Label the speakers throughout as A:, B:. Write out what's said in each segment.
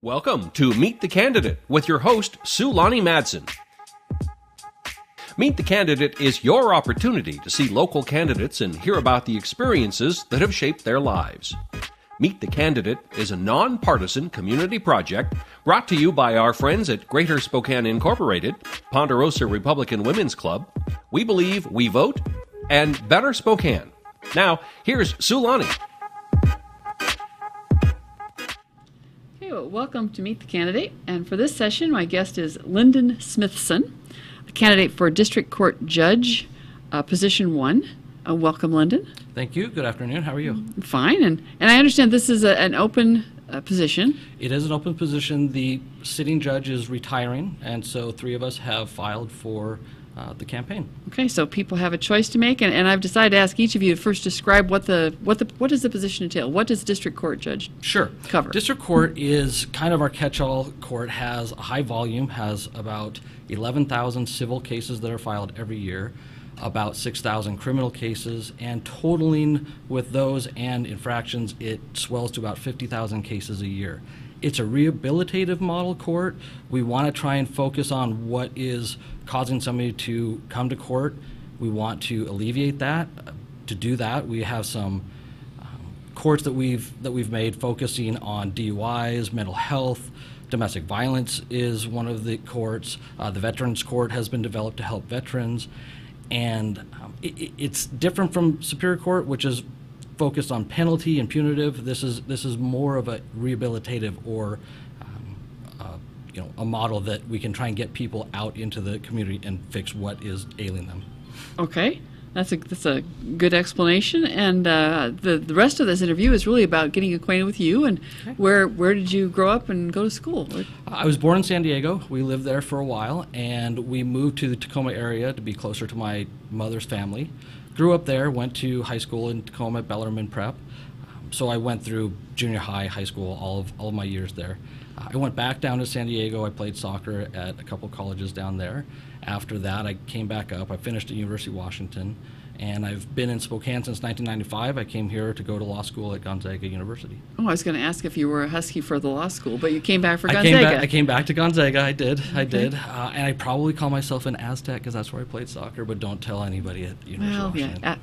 A: Welcome to Meet the Candidate with your host, Sue Lonnie Madsen. Meet the Candidate is your opportunity to see local candidates and hear about the experiences that have shaped their lives. Meet the Candidate is a nonpartisan community project brought to you by our friends at Greater Spokane Incorporated, Ponderosa Republican Women's Club, We Believe, We Vote, and Better Spokane. Now, here's Sue Lonnie.
B: Welcome to Meet the Candidate, and for this session my guest is Lynden Smithson, a candidate for District Court Judge, Position 1. Welcome, Lynden.
C: Thank you. Good afternoon. How are you?
B: Fine, and I understand this is an open position.
C: It is an open position. The sitting judge is retiring, and so 3 of us have filed for the campaign.
B: Okay, so people have a choice to make, and I've decided to ask each of you to first describe what does the position entail? What does District Court Judge cover?
C: District Court is kind of our catch-all court, has a high volume, has about 11,000 civil cases that are filed every year, about 6,000 criminal cases, and totaling with those and infractions, it swells to about 50,000 cases a year. It's a rehabilitative model court. We want to try and focus on what is causing somebody to come to court. We want to alleviate that. To do that, we have some courts that we've made focusing on DUIs, mental health, domestic violence is one of the courts. The Veterans Court has been developed to help veterans, and it's different from Superior Court, which is focused on penalty and punitive. This is more of a rehabilitative or a model that we can try and get people out into the community and fix what is ailing them.
B: Okay, that's a good explanation. And the rest of this interview is really about getting acquainted with you and where did you grow up and go to school?
C: I was born in San Diego. We lived there for a while, and we moved to the Tacoma area to be closer to my mother's family. Grew up there, went to high school in Tacoma at Bellarmine Prep. So I went through junior high, high school, all of my years there. I went back down to San Diego. I played soccer at a couple colleges down there. After that, I came back up. I finished at University of Washington, and I've been in Spokane since 1995. I came here to go to law school at Gonzaga University. Oh,
B: I was going to ask if you were a Husky for the law school, but you came back for Gonzaga.
C: I came back to Gonzaga. I did. And I probably call myself an Aztec because that's where I played soccer, but don't tell anybody at University of Washington.
B: Yeah.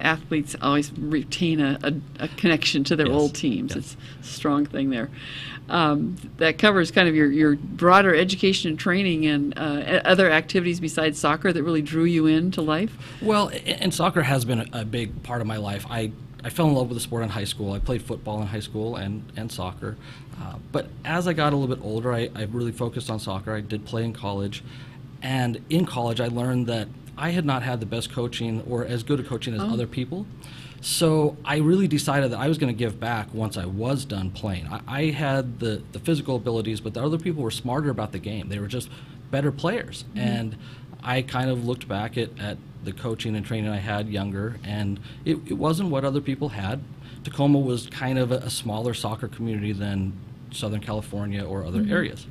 B: Athletes always retain a connection to their old teams. It's a strong thing there. That covers kind of your broader education and training and other activities besides soccer that really drew you into life?
C: Well, and soccer has been a big part of my life. I fell in love with the sport in high school. I played football in high school and soccer. But as I got a little bit older, I really focused on soccer. I did play in college. And in college, I learned that I had not had the best coaching or as good a coaching as other people. So I really decided that I was going to give back once I was done playing. I had the physical abilities, but the other people were smarter about the game. They were just better players. Mm-hmm. And I kind of looked back at the coaching and training I had younger, and it wasn't what other people had. Tacoma was kind of a smaller soccer community than Southern California or other areas.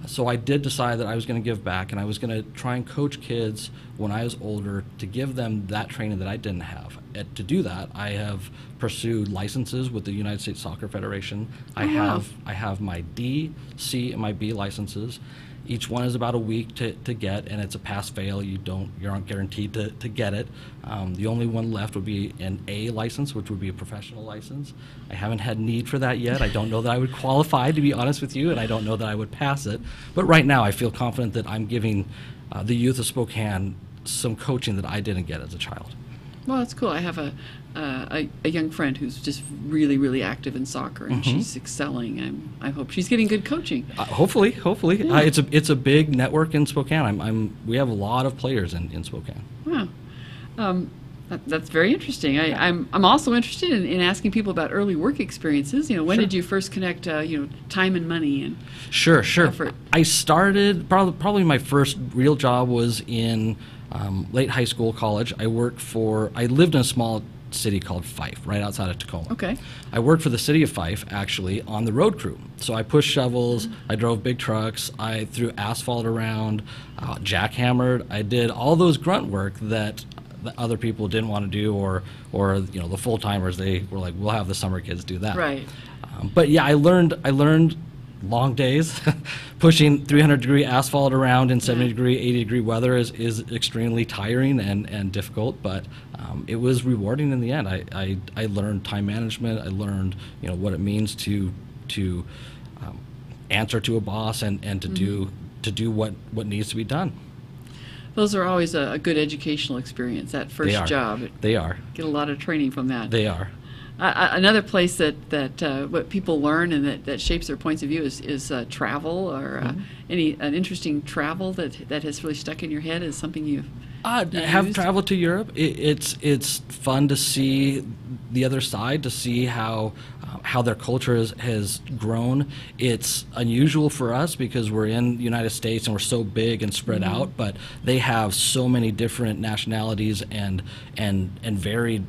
C: So I did decide that I was going to give back, and I was going to try and coach kids when I was older to give them that training that I didn't have. To do that, I have pursued licenses with the United States Soccer Federation. I have my D, C, and my B licenses. Each one is about a week to get, and it's a pass-fail. You aren't guaranteed to get it. The only one left would be an A license, which would be a professional license. I haven't had need for that yet. I don't know that I would qualify, to be honest with you, and I don't know that I would pass it. But right now, I feel confident that I'm giving the youth of Spokane some coaching that I didn't get as a child.
B: Well, that's cool. I have a young friend who's just really, really active in soccer, and she's excelling. I hope she's getting good coaching.
C: Hopefully.
B: Yeah.
C: It's a big network in Spokane. We have a lot of players in Spokane.
B: Wow. That's very interesting. I'm also interested in asking people about early work experiences. When did you first connect time and money and
C: Sure.
B: effort?
C: I started probably my first real job was in late high school, college. I lived in a small city called Fife, right outside of Tacoma.
B: Okay.
C: I worked for the city of Fife, actually, on the road crew. So I pushed shovels, I drove big trucks, I threw asphalt around, jackhammered. I did all those grunt work that other people didn't want to do, or the full timers. They were like, we'll have the summer kids do that.
B: Right.
C: But yeah, I learned long days. Pushing 300-degree asphalt around in 70-degree, 80-degree weather is extremely tiring and difficult, but it was rewarding in the end. I learned time management. I learned what it means to answer to a boss and to do what needs to be done.
B: Those are always a good educational experience, that first job.
C: They are.
B: Get a lot of training from that.
C: They are.
B: Another place that what people learn and that shapes their points of view is travel, or an interesting travel that has really stuck in your head is something you've
C: have traveled to Europe. It's fun to see the other side, to see how their culture has grown. It's unusual for us because we're in the United States and we're so big and spread out, but they have so many different nationalities and varied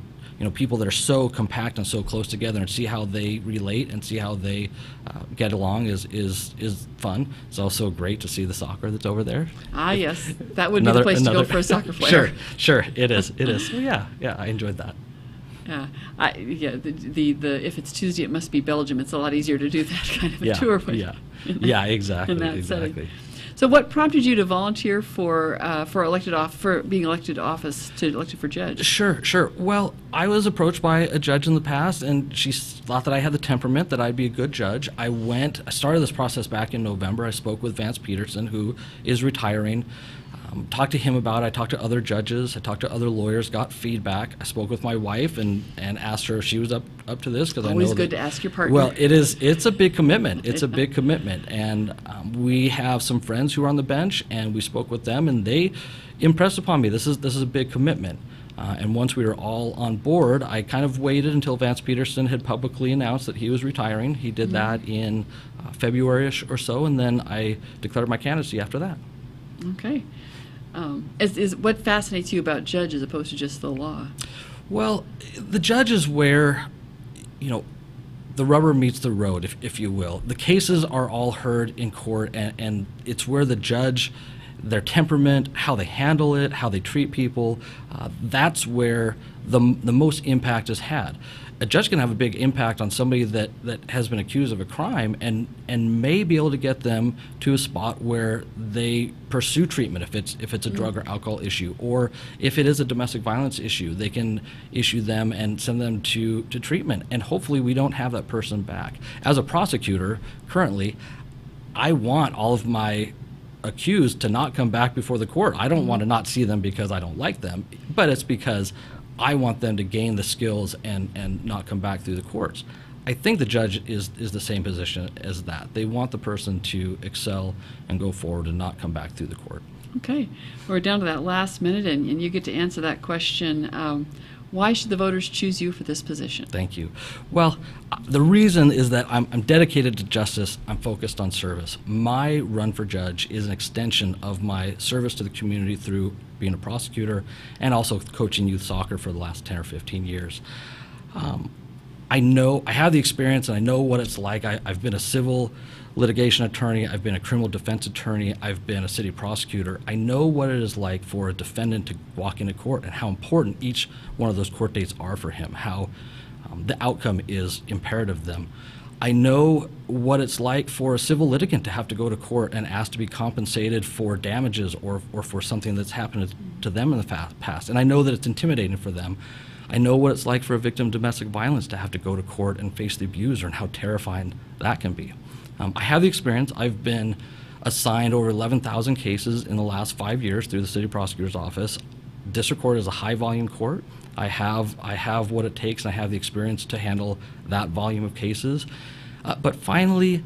C: people that are so compact and so close together, and see how they relate and see how they get along is fun. It's also great to see the soccer that's over there.
B: Yes, that would be the place to go for a soccer player.
C: Sure, it is. So yeah, I enjoyed that.
B: If it's Tuesday, it must be Belgium. It's a lot easier to do that kind of a tour.
C: Exactly.
B: In that
C: exactly.
B: setting. So, what prompted you to volunteer for being elected for judge?
C: Sure. Well, I was approached by a judge in the past, and she thought that I had the temperament that I'd be a good judge. I started this process back in November. I spoke with Vance Peterson, who is retiring. Talked to him about it. I talked to other judges. I talked to other lawyers, got feedback. I spoke with my wife and asked her if she was up to this, because I know
B: always good to ask your partner.
C: Well, it's a big commitment. It's a big commitment, and we have some friends who are on the bench, and we spoke with them, and they impressed upon me. This is a big commitment. And once we were all on board, I kind of waited until Vance Peterson had publicly announced that he was retiring. He did that in February-ish or so, and then I declared my candidacy after that.
B: Okay. What fascinates you about judge as opposed to just the law?
C: Well, the judge is where, the rubber meets the road, if you will. The cases are all heard in court, and it's where the judge, their temperament, how they handle it, how they treat people, that's where the most impact is had. A judge can have a big impact on somebody that has been accused of a crime and may be able to get them to a spot where they pursue treatment if it's a drug or alcohol issue, or if it is a domestic violence issue, they can issue them and send them to treatment, and hopefully we don't have that person back. As a prosecutor, currently, I want all of my accused to not come back before the court. I don't want to not see them because I don't like them, but it's because I want them to gain the skills and not come back through the courts. I think the judge is the same position as that. They want the person to excel and go forward and not come back through the court. Okay.
B: We're down to that last minute, and you get to answer that question. Why should the voters choose you for this position?
C: Thank you. Well, the reason is that I'm dedicated to justice. I'm focused on service. My run for judge is an extension of my service to the community through being a prosecutor and also coaching youth soccer for the last 10 or 15 years. I have the experience, and I know what it's like. I've been a civil litigation attorney. I've been a criminal defense attorney. I've been a city prosecutor. I know what it is like for a defendant to walk into court and how important each one of those court dates are for him, how the outcome is imperative to them. I know what it's like for a civil litigant to have to go to court and ask to be compensated for damages or for something that's happened to them in the past. And I know that it's intimidating for them. I know what it's like for a victim of domestic violence to have to go to court and face the abuser and how terrifying that can be. I have the experience. I've been assigned over 11,000 cases in the last 5 years through the city prosecutor's office. District court is a high-volume court. I have what it takes, and I have the experience to handle that volume of cases. But finally,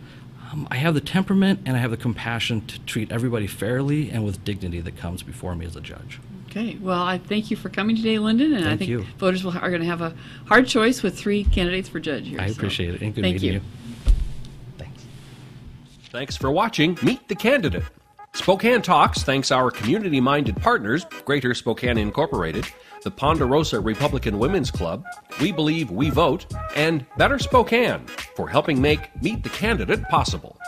C: I have the temperament and I have the compassion to treat everybody fairly and with dignity that comes before me as a judge.
B: Okay. Well, I thank you for coming today, Lynden, and I think
C: you.
B: Voters are going to have a hard choice with 3 candidates for judge here.
C: I appreciate it, and good
B: meeting
C: you. Thanks.
A: Thanks for watching Meet the Candidate. Spokane Talks thanks our community-minded partners, Greater Spokane Incorporated, the Ponderosa Republican Women's Club, We Believe We Vote, and Better Spokane for helping make Meet the Candidate possible.